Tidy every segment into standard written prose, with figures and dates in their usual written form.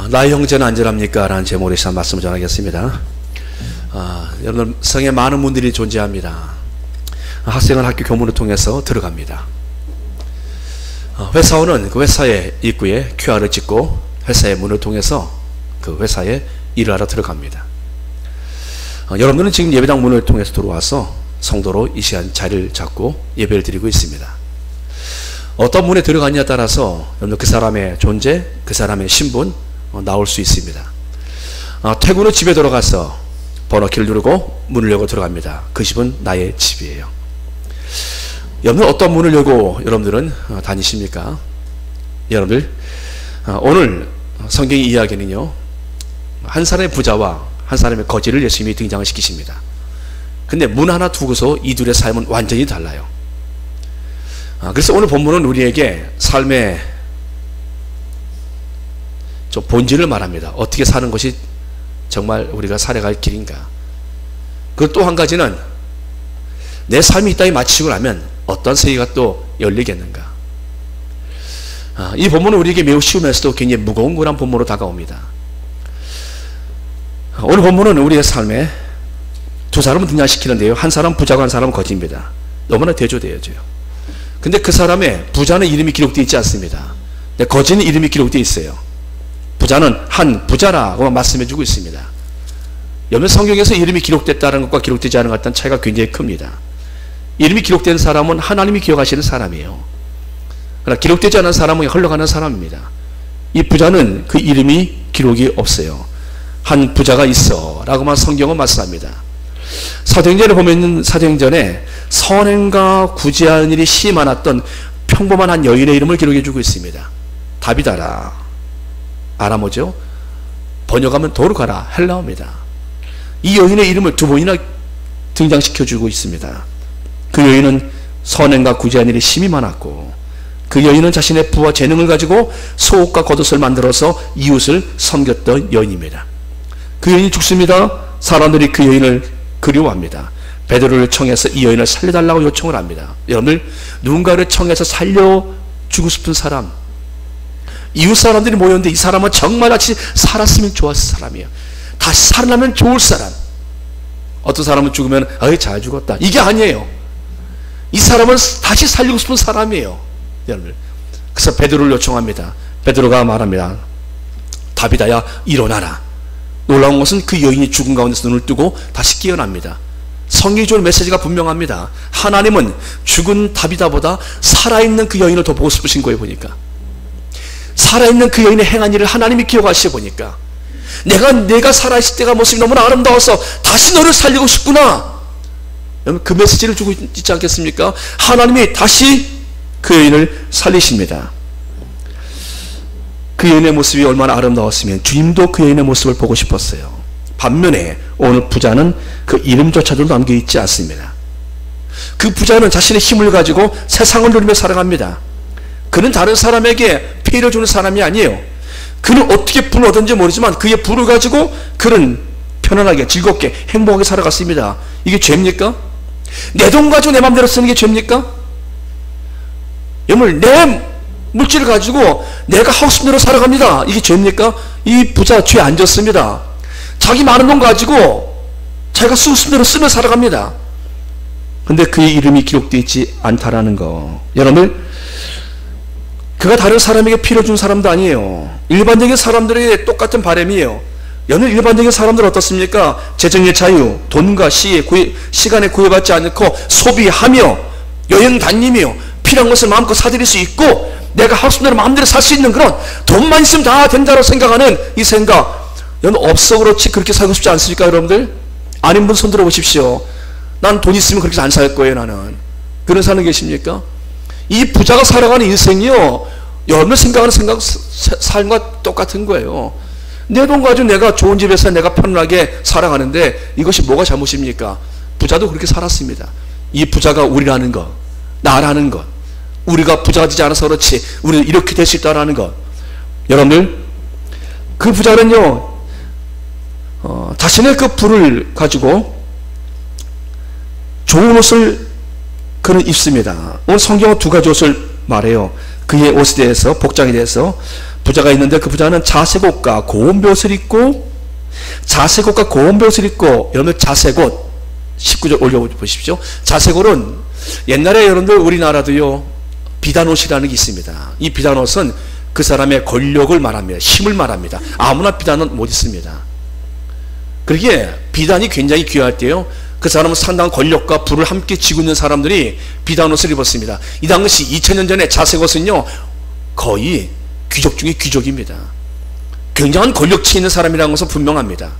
나의 형제는 안전합니까? 라는 제목으로 시작 말씀을 전하겠습니다. 여러분, 성에 많은 문들이 존재합니다. 학생은 학교 교문을 통해서 들어갑니다. 회사원은 그 회사의 입구에 QR을 찍고 회사의 문을 통해서 그 회사에 일을 하러 들어갑니다. 여러분들은 지금 예배당 문을 통해서 들어와서 성도로 이 시간 자리를 잡고 예배를 드리고 있습니다. 어떤 문에 들어가느냐에 따라서 여러분 그 사람의 존재, 그 사람의 신분 나올 수 있습니다. 퇴근 후 집에 들어가서 번호키를 누르고 문을 열고 들어갑니다. 그 집은 나의 집이에요. 여러분 어떤 문을 열고 여러분들은 다니십니까? 여러분들 오늘 성경 이야기는요, 한 사람의 부자와 한 사람의 거지를 예수님이 등장을 시키십니다. 근데 문 하나 두고서 이 둘의 삶은 완전히 달라요. 그래서 오늘 본문은 우리에게 삶의 좀 본질을 말합니다. 어떻게 사는 것이 정말 우리가 살아갈 길인가. 그리고 또 한 가지는 내 삶이 이 땅에 마치고 나면 어떤 세계가 또 열리겠는가. 이 본문은 우리에게 매우 쉬우면서도 굉장히 무거운 거란 본문으로 다가옵니다. 오늘 본문은 우리의 삶에 두 사람을 등장시키는데요, 한 사람은 부자고 한 사람은 거지입니다. 너무나 대조되어져요. 근데 그 사람의 부자는 이름이 기록되어 있지 않습니다. 근데 거지는 이름이 기록되어 있어요. 부자는 한 부자라고 말씀해주고 있습니다. 여러분 성경에서 이름이 기록됐다는 것과 기록되지 않은 것 같다는 차이가 굉장히 큽니다. 이름이 기록된 사람은 하나님이 기억하시는 사람이에요. 그러나 기록되지 않은 사람은 흘러가는 사람입니다. 이 부자는 그 이름이 기록이 없어요. 한 부자가 있어 라고만 성경은 말씀합니다. 사도행전을 보면 사도행전에 선행과 구제하는 일이 시 많았던 평범한 한 여인의 이름을 기록해 주고 있습니다. 다비다라. 아람어죠. 번역하면 도르가라, 헬라어입니다. 이 여인의 이름을 두 번이나 등장시켜 주고 있습니다. 그 여인은 선행과 구제하는 일이 심히 많았고, 그 여인은 자신의 부와 재능을 가지고 속옷과 겉옷을 만들어서 이웃을 섬겼던 여인입니다. 그 여인이 죽습니다. 사람들이 그 여인을 그리워합니다. 베드로를 청해서 이 여인을 살려달라고 요청을 합니다. 여러분들, 누군가를 청해서 살려주고 싶은 사람, 이웃 사람들이 모였는데 이 사람은 정말 같이 살았으면 좋았을 사람이에요. 다시 살아나면 좋을 사람. 어떤 사람은 죽으면 어이 잘 죽었다, 이게 아니에요. 이 사람은 다시 살리고 싶은 사람이에요. 여러분들, 그래서 베드로를 요청합니다. 베드로가 말합니다. 다비다야, 일어나라. 놀라운 것은 그 여인이 죽은 가운데서 눈을 뜨고 다시 깨어납니다. 성경이 주는 메시지가 분명합니다. 하나님은 죽은 다비다보다 살아있는 그 여인을 더 보고 싶으신 거예요. 보니까 살아있는 그 여인의 행한 일을 하나님이 기억하시고 보니까 내가 살아있을 때가 모습이 너무나 아름다워서 다시 너를 살리고 싶구나. 여러분 그 메시지를 주고 있지 않겠습니까? 하나님이 다시 그 여인을 살리십니다. 그 여인의 모습이 얼마나 아름다웠으면 주님도 그 여인의 모습을 보고 싶었어요. 반면에 오늘 부자는 그 이름조차도 남겨있지 않습니다. 그 부자는 자신의 힘을 가지고 세상을 누리며 살아갑니다. 그는 다른 사람에게 피해를 주는 사람이 아니에요. 그는 어떻게 부를 얻은지 모르지만 그의 부를 가지고 그는 편안하게 즐겁게 행복하게 살아갔습니다. 이게 죄입니까? 내 돈 가지고 내 마음대로 쓰는 게 죄입니까? 여러분, 내 물질을 가지고 내가 하고 싶은 대로 살아갑니다. 이게 죄입니까? 이 부자 죄 안 졌습니다. 자기 많은 돈 가지고 자기가 쓰고 싶은 대로 쓰며 살아갑니다. 근데 그의 이름이 기록되어 있지 않다라는 거. 여러분, 그가 다른 사람에게 피를 준 사람도 아니에요. 일반적인 사람들에게 똑같은 바람이에요. 여느 일반적인 사람들은 어떻습니까? 재정의 자유, 돈과 시간에 구애받지 않고 소비하며 여행 다니며 필요한 것을 마음껏 사들일 수 있고 내가 하고 싶은 대로 마음대로 살 수 있는 그런, 돈만 있으면 다 된다고 생각하는 이 생각, 여러분 없어 그렇지 그렇게 살고 싶지 않습니까? 여러분들? 아닌 분 손 들어보십시오. 난 돈 있으면 그렇게 안 살 거예요. 나는. 그런 사람 계십니까? 이 부자가 살아가는 인생이요, 여러분 생각하는 삶과 똑같은 거예요. 내 돈 가지고 내가 좋은 집에서 내가 편안하게 살아가는데 이것이 뭐가 잘못입니까? 부자도 그렇게 살았습니다. 이 부자가 우리라는 것, 나라는 것, 우리가 부자가 되지 않아서 그렇지 우리는 이렇게 될 수 있다는 것. 여러분들, 그 부자는요 자신의 그 부를 가지고 좋은 옷을 그는 입습니다. 오늘 성경은 두 가지 옷을 말해요. 그의 옷에 대해서, 복장에 대해서 부자가 있는데 그 부자는 자색옷과 고운 벼옷을 입고, 자색옷과 고운 벼옷을 입고, 여러분들 자색옷 19절 올려보십시오. 자색옷은 옛날에 여러분들 우리나라도요 비단옷이라는 게 있습니다. 이 비단옷은 그 사람의 권력을 말합니다. 힘을 말합니다. 아무나 비단은 못 입습니다. 그러기에 비단이 굉장히 귀할 때요, 그 사람은 상당한 권력과 부를 함께 쥐고 있는 사람들이 비단옷을 입었습니다. 이 당시 2000년 전에 자색옷은요 거의 귀족 중에 귀족입니다. 굉장한 권력치 있는 사람이라는 것은 분명합니다.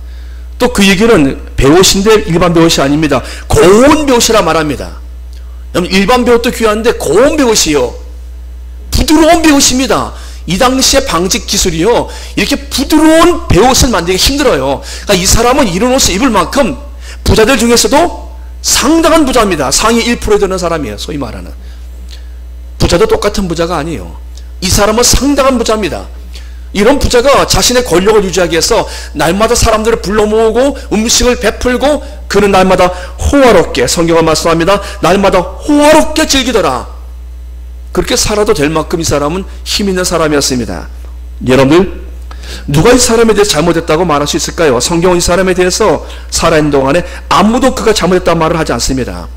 또 그 얘기는 벼옷인데 일반 벼옷이 아닙니다. 고운 벼옷이라 말합니다. 일반 벼옷도 귀한데 고운 벼옷이요, 부드러운 벼옷입니다. 이 당시의 방직 기술이요 이렇게 부드러운 벼옷을 만들기 힘들어요. 그러니까 이 사람은 이런 옷을 입을 만큼 부자들 중에서도 상당한 부자입니다. 상위 1%에 드는 사람이에요. 소위 말하는 부자도 똑같은 부자가 아니에요. 이 사람은 상당한 부자입니다. 이런 부자가 자신의 권력을 유지하기 위해서 날마다 사람들을 불러 모으고 음식을 베풀고, 그는 날마다 호화롭게, 성경은 말씀합니다, 날마다 호화롭게 즐기더라. 그렇게 살아도 될 만큼 이 사람은 힘 있는 사람이었습니다. 여러분들, 누가 이 사람에 대해서 잘못했다고 말할 수 있을까요? 성경은 이 사람에 대해서 살아있는 동안에 아무도 그가 잘못했다는 말을 하지 않습니다.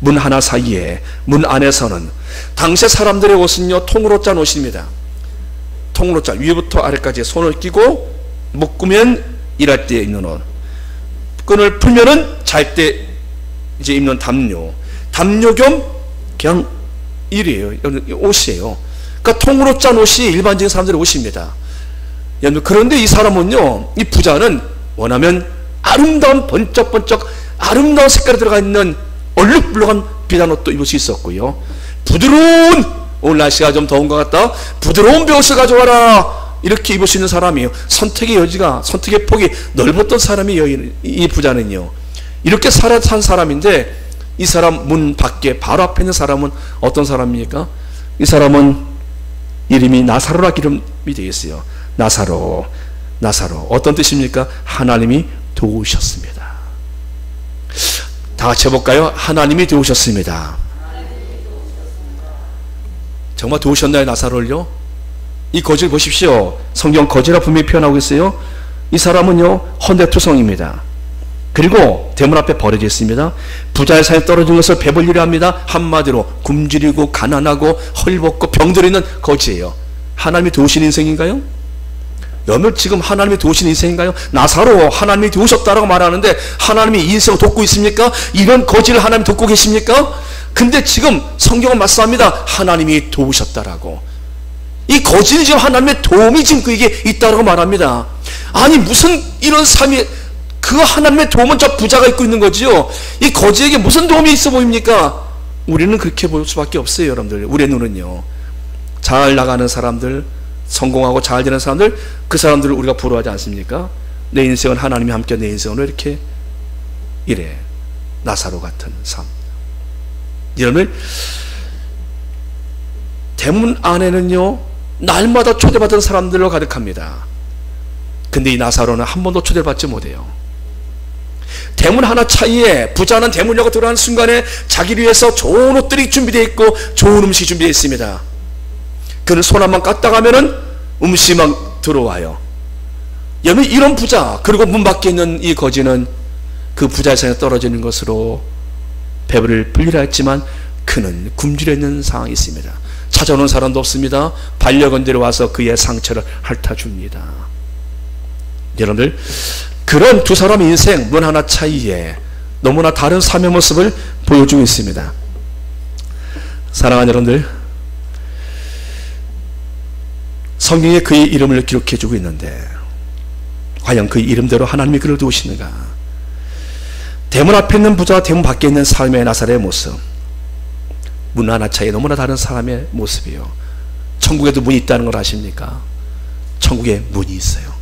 문 하나 사이에, 문 안에서는 당시의 사람들의 옷은요 통으로 짠 옷입니다. 통으로 짠, 위부터 아래까지 손을 끼고, 묶으면 일할 때 입는 옷, 끈을 풀면은 잘 때 이제 입는 담요, 담요 겸 그냥 일이에요. 옷이에요. 그러니까 통으로 짠 옷이 일반적인 사람들의 옷입니다. 그런데 이 사람은요, 이 부자는 원하면 아름다운 번쩍번쩍 아름다운 색깔이 들어가 있는 얼룩물룩한 비단옷도 입을 수 있었고요, 부드러운, 오늘 날씨가 좀 더운 것 같다, 부드러운 벼옷을 가져와라, 이렇게 입을 수 있는 사람이에요. 선택의 여지가, 선택의 폭이 넓었던 사람이 이 부자는요. 이렇게 산 사람인데, 이 사람 문 밖에 바로 앞에 있는 사람은 어떤 사람입니까? 이 사람은 이름이 나사로라 이름이 되겠어요. 나사로, 나사로. 어떤 뜻입니까? 하나님이 도우셨습니다. 다 같이 해볼까요? 하나님이 도우셨습니다. 정말 도우셨나요, 나사로를요? 이 거지를 보십시오. 성경 거지라 분명히 표현하고 있어요. 이 사람은요 헌데투성입니다. 그리고 대문 앞에 버려져 있습니다. 부자의 산에 떨어진 것을 배불리려 합니다. 한마디로 굶주리고 가난하고 헐벗고 병들어 있는 거지예요. 하나님이 도우신 인생인가요? 여러분, 지금 하나님이 도우신 인생인가요? 나사로 하나님이 도우셨다라고 말하는데 하나님이 이 인생을 돕고 있습니까? 이런 거지를 하나님 돕고 계십니까? 근데 지금 성경은 말씀합니다. 하나님이 도우셨다라고. 이 거지는 지금 하나님의 도움이 지금 그에게 있다라고 말합니다. 아니, 무슨 이런 삶이, 그 하나님의 도움은 저 부자가 있고 있는 거지요. 이 거지에게 무슨 도움이 있어 보입니까? 우리는 그렇게 볼 수밖에 없어요, 여러분들. 우리의 눈은요. 잘 나가는 사람들, 성공하고 잘 되는 사람들, 그 사람들을 우리가 부러워하지 않습니까? 내 인생은 하나님이 함께 내 인생은 이렇게 이래. 나사로 같은 삶. 여러분, 대문 안에는요 날마다 초대받은 사람들로 가득합니다. 근데 이 나사로는 한 번도 초대를 받지 못해요. 대문 하나 차이에 부자는 대문역으로 들어가는 순간에 자기를 위해서 좋은 옷들이 준비되어 있고 좋은 음식이 준비되어 있습니다. 그는 손 한번 깠다 가면은 음식이 막 들어와요. 여러분, 이런 부자, 그리고 문 밖에 있는 이 거지는 그 부자의 산에 떨어지는 것으로 배부를 불리라 했지만 그는 굶주려 있는 상황이 있습니다. 찾아오는 사람도 없습니다. 반려견들이 와서 그의 상처를 핥아줍니다. 여러분들, 그런 두 사람의 인생 문 하나 차이에 너무나 다른 삶의 모습을 보여주고 있습니다. 사랑하는 여러분들, 성경에 그의 이름을 기록해주고 있는데 과연 그 이름대로 하나님이 그를 도우시는가? 대문 앞에 있는 부자와 대문 밖에 있는 삶의 나사로의 모습, 문 하나 차이에 너무나 다른 사람의 모습이요. 천국에도 문이 있다는 걸 아십니까? 천국에 문이 있어요.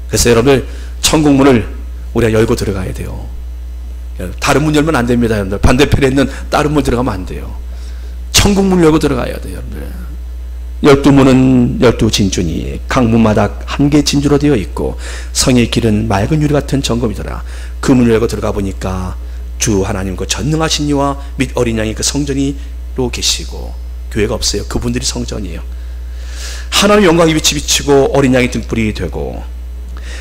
그래서 여러분들, 천국 문을 우리가 열고 들어가야 돼요. 다른 문 열면 안 됩니다, 여러분들. 반대편에 있는 다른 문 들어가면 안 돼요. 천국 문을 열고 들어가야 돼요, 여러분들. 12문은 12진주니 각 문마다 한 개 진주로 되어 있고 성의 길은 맑은 유리 같은 정금이더라. 그 문을 열고 들어가 보니까 주 하나님 그 전능하신 이와 및 어린 양이 그 성전이로 계시고, 교회가 없어요. 그분들이 성전이에요. 하나님의 영광이 빛이 비치고 어린 양이 등불이 되고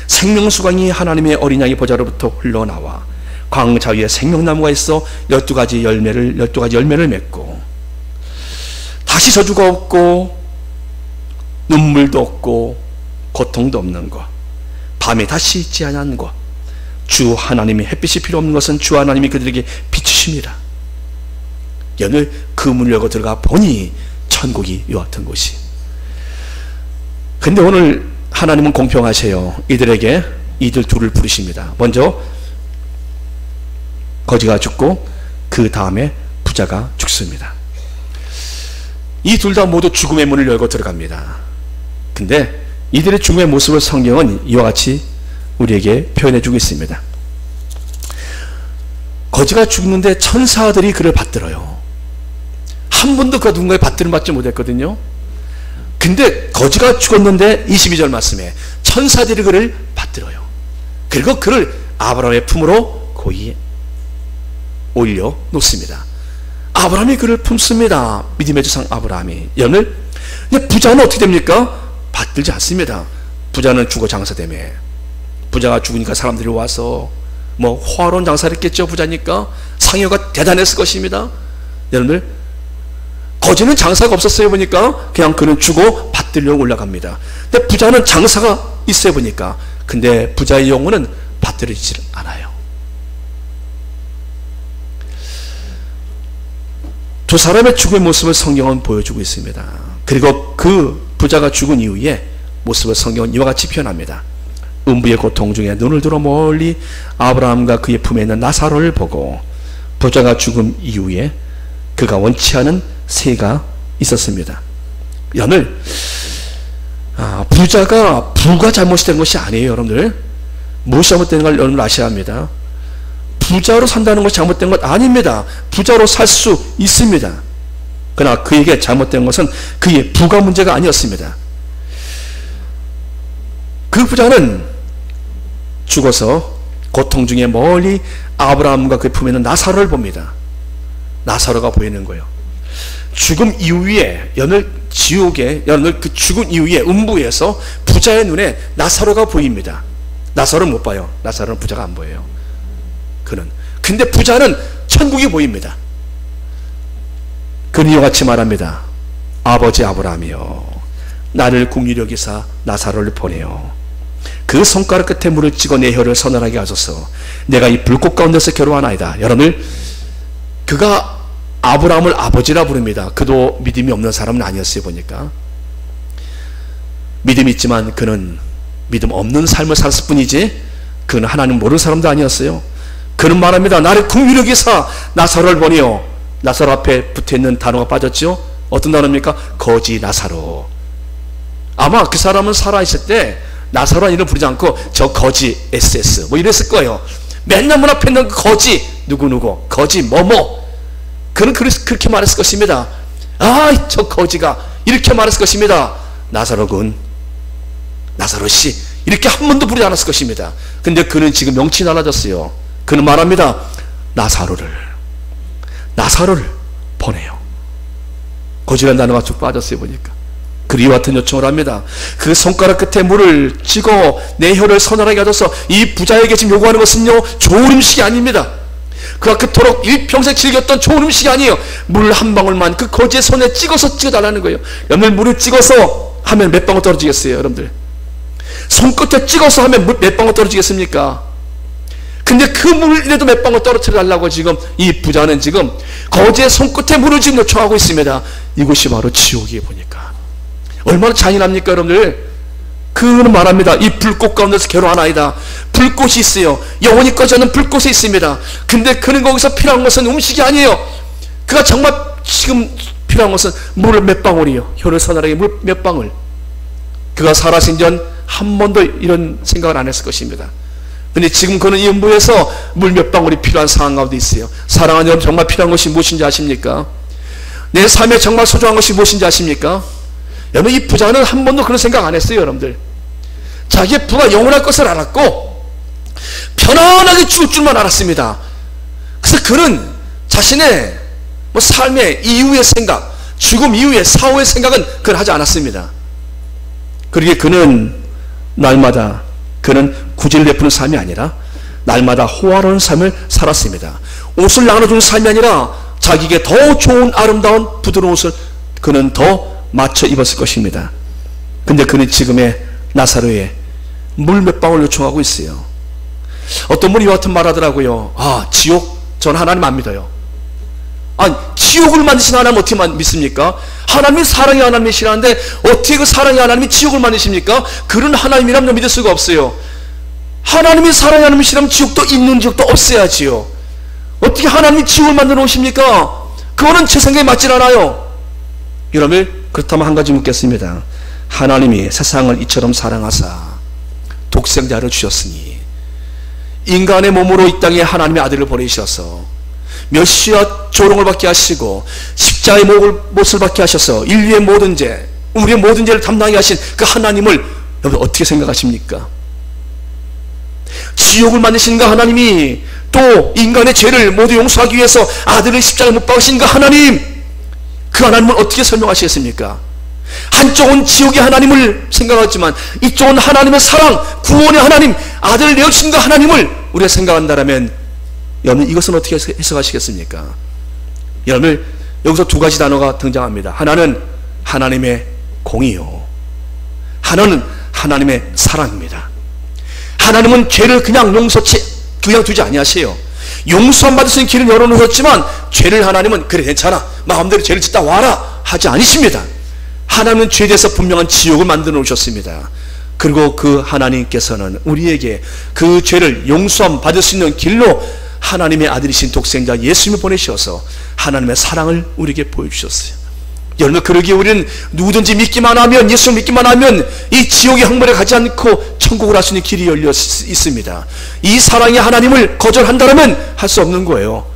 생명수강이 하나님의 어린 양의 보좌로부터 흘러나와 광자 위에 생명나무가 있어 12가지 열매를 맺고 다시 저주가 없고 눈물도 없고 고통도 없는 것, 밤에 다시 있지 않은 것, 주 하나님의 햇빛이 필요 없는 것은 주 하나님이 그들에게 비추십니다. 연을 그 문을 열고 들어가 보니 천국이 이와 같은 곳이. 근데 오늘 하나님은 공평하세요. 이들에게 이들 둘을 부르십니다. 먼저 거지가 죽고 그 다음에 부자가 죽습니다. 이 둘 다 모두 죽음의 문을 열고 들어갑니다. 근데 이들의 죽음의 모습을 성경은 이와 같이 우리에게 표현해 주고 있습니다. 거지가 죽는데 천사들이 그를 받들어요. 한 번도 그 누군가의 받들음 받지 못했거든요. 근데 거지가 죽었는데 22절 말씀에 천사들이 그를 받들어요. 그리고 그를 아브라함의 품으로 고이 올려 놓습니다. 아브라함이 그를 품습니다. 믿음의 조상 아브라함이. 연을. 근데 부자는 어떻게 됩니까? 받들지 않습니다. 부자는 죽어 장사되며, 부자가 죽으니까 사람들이 와서 뭐 화로운 장사를 했겠죠. 부자니까 상여가 대단했을 것입니다. 여러분들, 거지는 장사가 없었어요. 보니까 그냥 그는 주고 받들려고 올라갑니다. 근데 부자는 장사가 있어요. 보니까. 근데 부자의 영혼은 받들어지질 않아요. 두 사람의 죽음의 모습을 성경은 보여주고 있습니다. 그리고 그 부자가 죽은 이후에 모습을 성경은 이와 같이 표현합니다. 음부의 고통 중에 눈을 들어 멀리 아브라함과 그의 품에 있는 나사로를 보고, 부자가 죽은 이후에 그가 원치 않은 새가 있었습니다. 연을 부가 잘못이 된 것이 아니에요. 여러분들, 무엇이 잘못된 걸 여러분 아셔야 합니다. 부자로 산다는 것이 잘못된 것 아닙니다. 부자로 살 수 있습니다. 그러나 그에게 잘못된 것은 그의 부가 문제가 아니었습니다. 그 부자는 죽어서 고통 중에 멀리 아브라함과 그의 품에 있는 나사로를 봅니다. 나사로가 보이는 거예요. 죽음 이후에 지옥에 그 죽음 이후에 음부에서 부자의 눈에 나사로가 보입니다. 나사로는 못 봐요. 나사로는 부자가 안 보여요. 근데 부자는 천국이 보입니다. 그는 이와 같이 말합니다. 아버지 아브라함이여, 나를 긍휼히 여기사 나사로를 보내어 그 손가락 끝에 물을 찍어 내 혀를 서늘하게 하소서. 내가 이 불꽃 가운데서 괴로워하나이다. 여러분들, 그가 아브라함을 아버지라 부릅니다. 그도 믿음이 없는 사람은 아니었어요. 보니까 믿음이 있지만 그는 믿음 없는 삶을 살았을 뿐이지 그는 하나님 모르는 사람도 아니었어요. 그는 말합니다. 나를 긍휼히 여기사 나사로를 보내어. 나사로 앞에 붙어있는 단어가 빠졌죠. 어떤 단어입니까? 거지 나사로. 아마 그 사람은 살아있을 때 나사로라는 이름을 부르지 않고 저 거지 SS 뭐 이랬을 거예요. 맨날 문 앞에 있는 거지 누구누구, 거지 뭐뭐. 그는 그렇게 말했을 것입니다. 아, 저 거지가 이렇게 말했을 것입니다. 나사로군, 나사로씨 이렇게 한 번도 부르지 않았을 것입니다. 근데 그는 지금 명칭이 달라졌어요. 그는 말합니다. 나사로를 보내요. 거지라는 단어가 쭉 빠졌어요. 보니까 그리와 같은 요청을 합니다. 그 손가락 끝에 물을 찍어 내 혀를 서늘하게 하셔서. 이 부자에게 지금 요구하는 것은요, 좋은 음식이 아닙니다. 그가 그토록 일평생 즐겼던 좋은 음식이 아니에요. 물 한 방울만 그 거지의 손에 찍어달라는 거예요. 여러분, 물을 찍어서 하면 몇 방울 떨어지겠어요? 여러분들, 손끝에 찍어서 하면 몇 방울 떨어지겠습니까? 근데 그 물이라도 몇 방울 떨어뜨려 달라고 지금 이 부자는 지금 거지의 손끝에 물을 지금 요청하고 있습니다. 이곳이 바로 지옥이에요. 보니까 얼마나 잔인합니까? 여러분들, 그는 말합니다. 이 불꽃 가운데서 괴로워하나이다. 불꽃이 있어요. 영원히 꺼지 않는 불꽃이 있습니다. 근데 그는 거기서 필요한 것은 음식이 아니에요. 그가 정말 지금 필요한 것은 물을 몇 방울이요. 혀를 서늘하게 물 몇 방울. 그가 살아신 전 한 번도 이런 생각을 안 했을 것입니다. 근데 지금 그는 이 음부에서 물 몇 방울이 필요한 상황 가운데 있어요. 사랑하는 여러분, 정말 필요한 것이 무엇인지 아십니까? 내 삶에 정말 소중한 것이 무엇인지 아십니까? 여러분, 이 부자는 한 번도 그런 생각 안 했어요. 여러분들, 자기의 부가 영원할 것을 알았고 편안하게 죽을 줄만 알았습니다. 그래서 그는 자신의 삶의 이후의 생각, 죽음 이후의 사후의 생각은 그는 하지 않았습니다. 그러기에 그는 날마다 그는 구제를 베푸는 삶이 아니라 날마다 호화로운 삶을 살았습니다. 옷을 나눠주는 삶이 아니라 자기에게 더 좋은 아름다운 부드러운 옷을 그는 더 맞춰 입었을 것입니다. 근데 그는 지금의 나사로에 물 몇 방울 요청하고 있어요. 어떤 분이 이와 같은 말 하더라고요. 아, 지옥? 전 하나님 안 믿어요. 아니, 지옥을 만드신 하나님 어떻게 믿습니까? 하나님이 사랑의 하나님이시라는데 어떻게 그 사랑의 하나님이 지옥을 만드십니까? 그런 하나님이라면 믿을 수가 없어요. 하나님이 사랑의 하나님이시라면 지옥도 있는 지옥도 없어야지요. 어떻게 하나님이 지옥을 만들어 오십니까? 그거는 제 생각에 맞질 않아요. 여러분, 그렇다면 한 가지 묻겠습니다. 하나님이 세상을 이처럼 사랑하사 독생자를 주셨으니 인간의 몸으로 이 땅에 하나님의 아들을 보내셔서 멸시와 조롱을 받게 하시고 십자가의 못을 받게 하셔서 인류의 모든 죄, 우리의 모든 죄를 담당하게 하신 그 하나님을 여러분 어떻게 생각하십니까? 지옥을 만드신 그 하나님이 또 인간의 죄를 모두 용서하기 위해서 아들을 십자가에 못 박으신 그 하나님, 그 하나님을 어떻게 설명하시겠습니까? 한쪽은 지옥의 하나님을 생각하지만 이쪽은 하나님의 사랑, 구원의 하나님, 아들을 내어주신 그 하나님을 우리가 생각한다면 여러분 이것은 어떻게 해석하시겠습니까? 여러분 여기서 두 가지 단어가 등장합니다. 하나는 하나님의 공의요, 하나는 하나님의 사랑입니다. 하나님은 죄를 그냥 두지 아니하세요. 용서 안 받을 수 있는 길을 열어놓으셨지만 죄를 하나님은 그래 괜찮아 마음대로 죄를 짓다 와라 하지 않으십니다. 하나님은 죄에 대해서 분명한 지옥을 만들어 놓으셨습니다. 그리고 그 하나님께서는 우리에게 그 죄를 용서 받을 수 있는 길로 하나님의 아들이신 독생자 예수님을 보내셔서 하나님의 사랑을 우리에게 보여주셨어요. 여러분 그러기에 우리는 누구든지 믿기만 하면, 예수를 믿기만 하면 이 지옥의 항문에 가지 않고 천국을 할 수 있는 길이 열려 있습니다. 이 사랑의 하나님을 거절한다면 할 수 없는 거예요.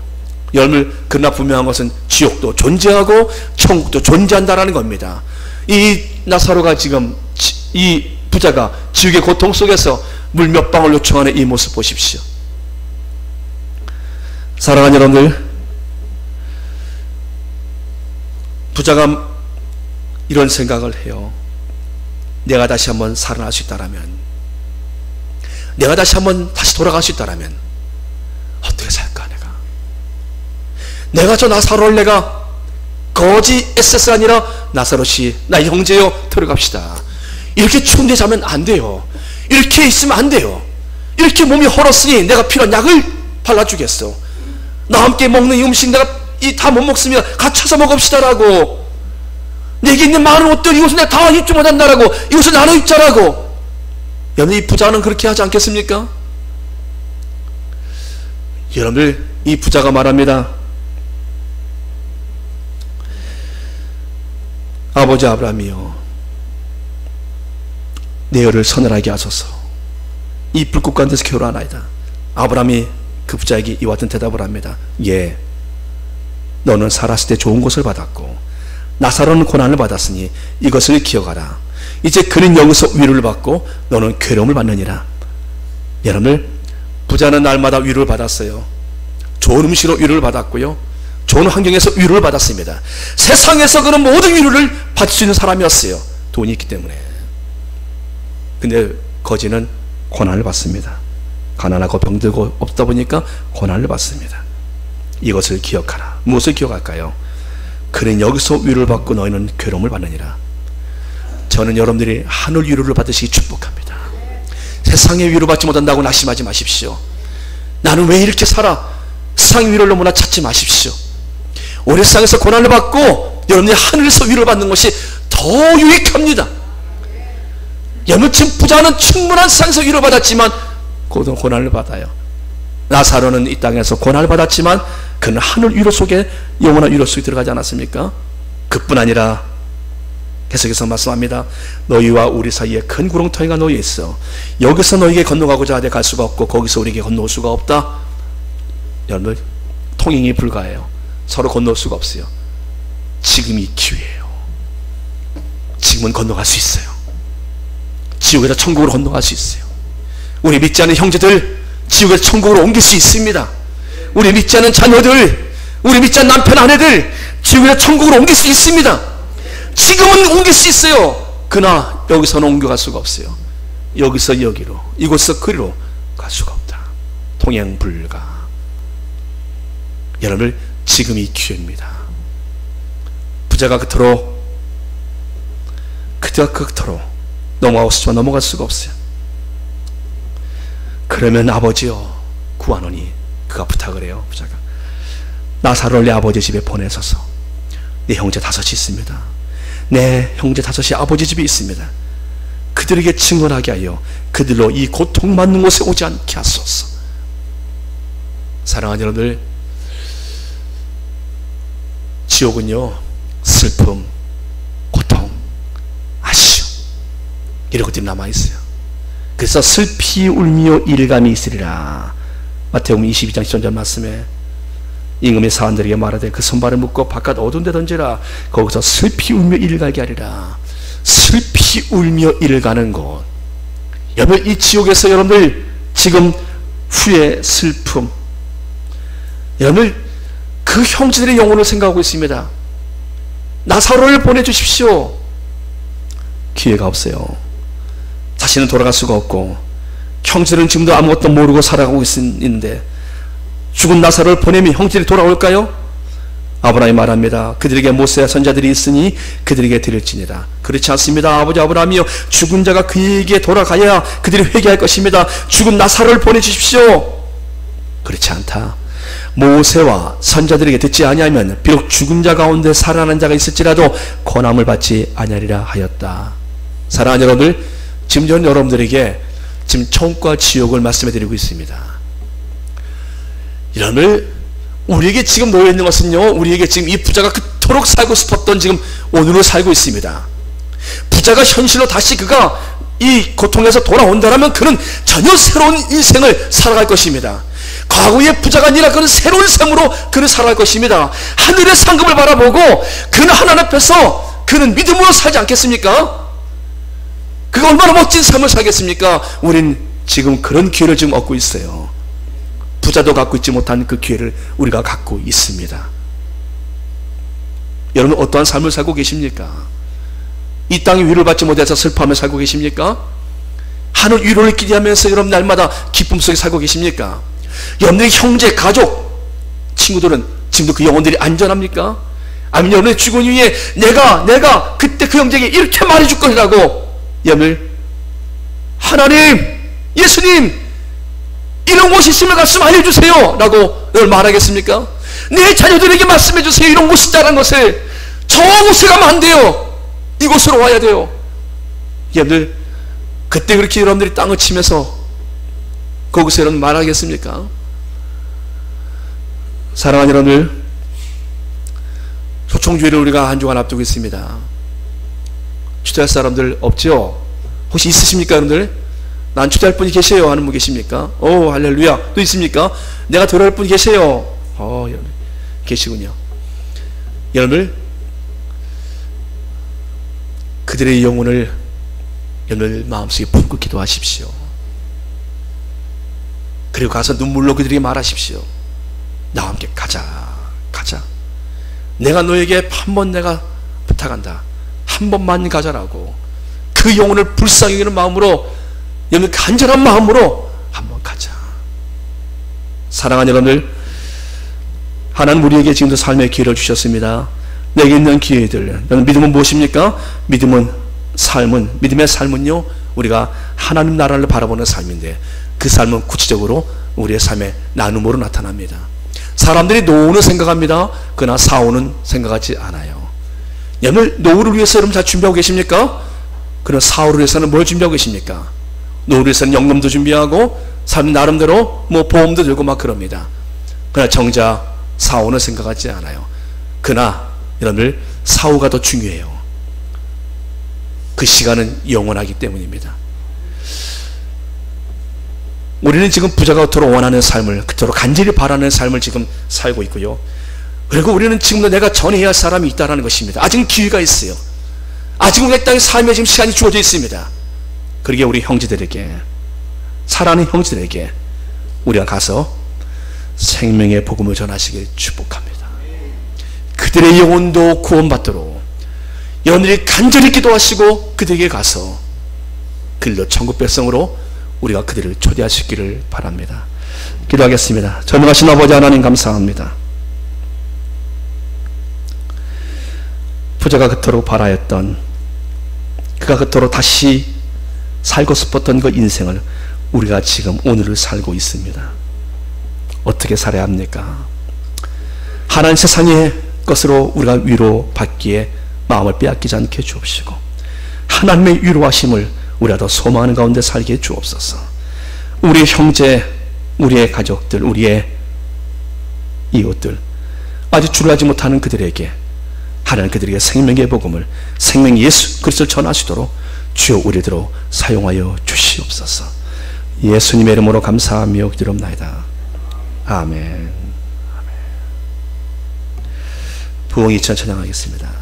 여러분 그러나 분명한 것은 지옥도 존재하고 천국도 존재한다라는 겁니다. 이 나사로가 지금 이 부자가 지옥의 고통 속에서 물 몇 방울 요청하는 이 모습 보십시오. 사랑하는 여러분들, 부자가 이런 생각을 해요. 내가 다시 한번 살아날 수 있다라면, 내가 다시 한번 다시 돌아갈 수 있다라면 어떻게 살까? 내가 저 나사로를 내가 거지 SS가 아니라 나사로씨 나 형제요 들어갑시다. 이렇게 추운 데 자면 안 돼요. 이렇게 있으면 안 돼요. 이렇게 몸이 헐었으니 내가 필요한 약을 발라주겠어. 나와 함께 먹는 이 음식 내가 다 못 먹습니다. 갇혀서 먹읍시다라고. 내게 있는 많은 옷들 이것을 내가 다 입지 못한다라고, 이것을 나눠 입자라고. 여러분 이 부자는 그렇게 하지 않겠습니까? 여러분들 이 부자가 말합니다. 아버지 아브라함이여 내 열을 서늘하게 하소서. 이 불꽃 가운데서 겨울하나이다. 아브라함이 그 부자에게 이와 같은 대답을 합니다. 예, 너는 살았을 때 좋은 것을 받았고 나사로는 고난을 받았으니 이것을 기억하라. 이제 그는 여기서 위로를 받고 너는 괴로움을 받느니라. 여러분들 부자는 날마다 위로를 받았어요. 좋은 음식으로 위로를 받았고요, 좋은 환경에서 위로를 받았습니다. 세상에서 그런 모든 위로를 받을 수 있는 사람이었어요. 돈이 있기 때문에. 근데 거지는 고난을 받습니다. 가난하고 병들고 없다 보니까 고난을 받습니다. 이것을 기억하라. 무엇을 기억할까요? 그는 여기서 위로를 받고 너희는 괴로움을 받느니라. 저는 여러분들이 하늘 위로를 받으시기 축복합니다. 세상의 위로받지 못한다고 낙심하지 마십시오. 나는 왜 이렇게 살아? 세상의 위로를 너무나 찾지 마십시오. 우리 세상에서 고난을 받고 여러분이 하늘에서 위로를 받는 것이 더 유익합니다. 여러분 지금 부자는 충분한 세상에서 위로를 받았지만 고난을 받아요. 나사로는 이 땅에서 고난을 받았지만 그는 하늘 위로 속에 영원한 위로 속에 들어가지 않았습니까? 그뿐 아니라 계속해서 말씀합니다. 너희와 우리 사이에 큰 구렁텅이가 놓여 있어. 여기서 너희에게 건너가고자 하되 갈 수가 없고 거기서 우리에게 건너올 수가 없다. 여러분 통행이 불가해요. 서로 건너올 수가 없어요. 지금이 기회예요. 지금은 건너갈 수 있어요. 지옥에서 천국으로 건너갈 수 있어요. 우리 믿지 않는 형제들 지옥에서 천국으로 옮길 수 있습니다. 우리 믿지 않는 자녀들, 우리 믿지 않는 남편 아내들 지옥에서 천국으로 옮길 수 있습니다. 지금은 옮길 수 있어요. 그러나 여기서는 옮겨갈 수가 없어요. 여기서 여기로, 이곳에서 그리로 갈 수가 없다. 통행 불가. 여러분, 지금이 기회입니다. 부자가 그토록 넘어가고 싶지만 넘어갈 수가 없어요. 그러면 아버지여 구하노니, 그가 부탁을 해요. 부자가 나사로를 내 아버지 집에 보내소서. 내 형제 5이 있습니다. 내 형제 5이 아버지 집에 있습니다. 그들에게 증언하게 하여 그들로 이 고통받는 곳에 오지 않게 하소서. 사랑하는 여러분들, 지옥은요, 슬픔, 고통, 아쉬움, 이런 것들이 남아있어요. 그래서 슬피 울며 일감이 있으리라. 마태복음 22장 10절 말씀에 임금의 사원들에게 말하되 그 손발을 묶고 바깥 어두운 데 던지라. 거기서 슬피 울며 이를 가게 하리라. 슬피 울며 이를 가는 곳. 여러분, 이 지옥에서 여러분들 지금 후회, 슬픔, 여러분 그 형제들의 영혼을 생각하고 있습니다. 나사로를 보내주십시오. 기회가 없어요. 자신은 돌아갈 수가 없고 형제들은 지금도 아무것도 모르고 살아가고 있는데 죽은 나사로를 보내면 형제들이 돌아올까요? 아브라함이 말합니다. 그들에게 모세와 선자들이 있으니 그들에게 드릴지니라. 그렇지 않습니다. 아버지 아브라함이여, 죽은 자가 그에게 돌아가야 그들이 회개할 것입니다. 죽은 나사로를 보내주십시오. 그렇지 않다. 모세와 선자들에게 듣지 아니하면 비록 죽은 자 가운데 살아난 자가 있을지라도 권함을 받지 아니하리라 하였다. 사랑하는 여러분들, 지금 저는 여러분들에게 지금 천국과 지옥을 말씀해 드리고 있습니다. 여러분들, 우리에게 지금 놓여있는 것은요, 우리에게 지금 이 부자가 그토록 살고 싶었던 지금 오늘을 살고 있습니다. 부자가 현실로 다시 그가 이 고통에서 돌아온다면 그는 전혀 새로운 인생을 살아갈 것입니다. 과거의 부자가 아니라 그는 새로운 삶으로 그는 살아갈 것입니다. 하늘의 상급을 바라보고 그는 하나님 앞에서 그는 믿음으로 살지 않겠습니까? 그가 얼마나 멋진 삶을 살겠습니까? 우린 지금 그런 기회를 지금 얻고 있어요. 부자도 갖고 있지 못한 그 기회를 우리가 갖고 있습니다. 여러분, 어떠한 삶을 살고 계십니까? 이 땅의 위로를 받지 못해서 슬퍼하며 살고 계십니까? 하늘 위로를 기대하면서 여러분 날마다 기쁨 속에 살고 계십니까? 여러분들의 형제, 가족, 친구들은 지금도 그 영혼들이 안전합니까? 아니면 여러분의 죽은 이후에 내가 그때 그 형제에게 이렇게 말해줄 것이라고 여러분들, 하나님, 예수님, 이런 곳이 있으면 말씀 알려주세요 라고 늘 말하겠습니까? 내 자녀들에게 말씀해주세요. 이런 곳이 있다는 것을. 저 곳에 가면 안 돼요. 이곳으로 와야 돼요. 여러분들, 그때 그렇게 여러분들이 땅을 치면서 거기서 여러분 말하겠습니까? 사랑하는 여러분들, 초청주의를 우리가 한 주간 앞두고 있습니다. 초대할 사람들 없죠? 혹시 있으십니까 여러분들? 난 초대할 분이 계세요 하는 분 계십니까? 오, 할렐루야. 또 있습니까? 내가 들어갈 분이 계세요. 여러분 계시군요. 여러분, 그들의 영혼을 여러분 마음속에 품고 기도하십시오. 그리고 가서 눈물로 그들에게 말하십시오. 나와 함께 가자. 내가 너에게 한 번 내가 부탁한다. 한 번만 가자라고. 그 영혼을 불쌍히 여기는 마음으로, 여러분 간절한 마음으로 한번 가자. 사랑하는 여러분들, 하나님 우리에게 지금도 삶의 기회를 주셨습니다. 내게 있는 기회들, 믿음은 무엇입니까? 믿음의 삶은요, 우리가 하나님 나라를 바라보는 삶인데 그 삶은 구체적으로 우리의 삶의 나눔으로 나타납니다. 사람들이 노후는 생각합니다. 그러나 사후는 생각하지 않아요. 여러분, 노후를 위해서 여러분 잘 준비하고 계십니까? 그러나 사후를 위해서는 뭘 준비하고 계십니까? 노후를 위해서는 연금도 준비하고 사람 나름대로 뭐 보험도 들고 막 그럽니다. 그러나 정작 사후는 생각하지 않아요. 그러나 여러분들, 사후가 더 중요해요. 그 시간은 영원하기 때문입니다. 우리는 지금 부자가 그토록 원하는 삶을, 그토록 간절히 바라는 삶을 지금 살고 있고요. 그리고 우리는 지금도 내가 전해야 할 사람이 있다는 것입니다. 아직은 기회가 있어요. 아직은 우리 땅의 삶에 지금 시간이 주어져 있습니다. 그러기에 우리 형제들에게, 사랑하는 형제들에게 우리가 가서 생명의 복음을 전하시길 축복합니다. 그들의 영혼도 구원받도록 여러분들이 간절히 기도하시고 그들에게 가서 그들로 천국 백성으로 우리가 그들을 초대하시기를 바랍니다. 기도하겠습니다. 전능하신 아버지 하나님 감사합니다. 부자가 그토록 바라였던, 그가 그토록 다시 살고 싶었던 그 인생을 우리가 지금 오늘을 살고 있습니다. 어떻게 살아야 합니까? 하나님 세상의 것으로 우리가 위로받기에 마음을 빼앗기지 않게 주옵시고, 하나님의 위로하심을 우리가 더 소망하는 가운데 살게 해 주옵소서. 우리의 형제, 우리의 가족들, 우리의 이웃들, 아직 주를 알지 못하는 그들에게 하나님 그들에게 생명의 복음을, 생명 예수 그리스도를 전하시도록 주여 우리들로 사용하여 주시옵소서. 예수님의 이름으로 감사하며 기도합나이다. 아멘. 부흥이 찬양하겠습니다.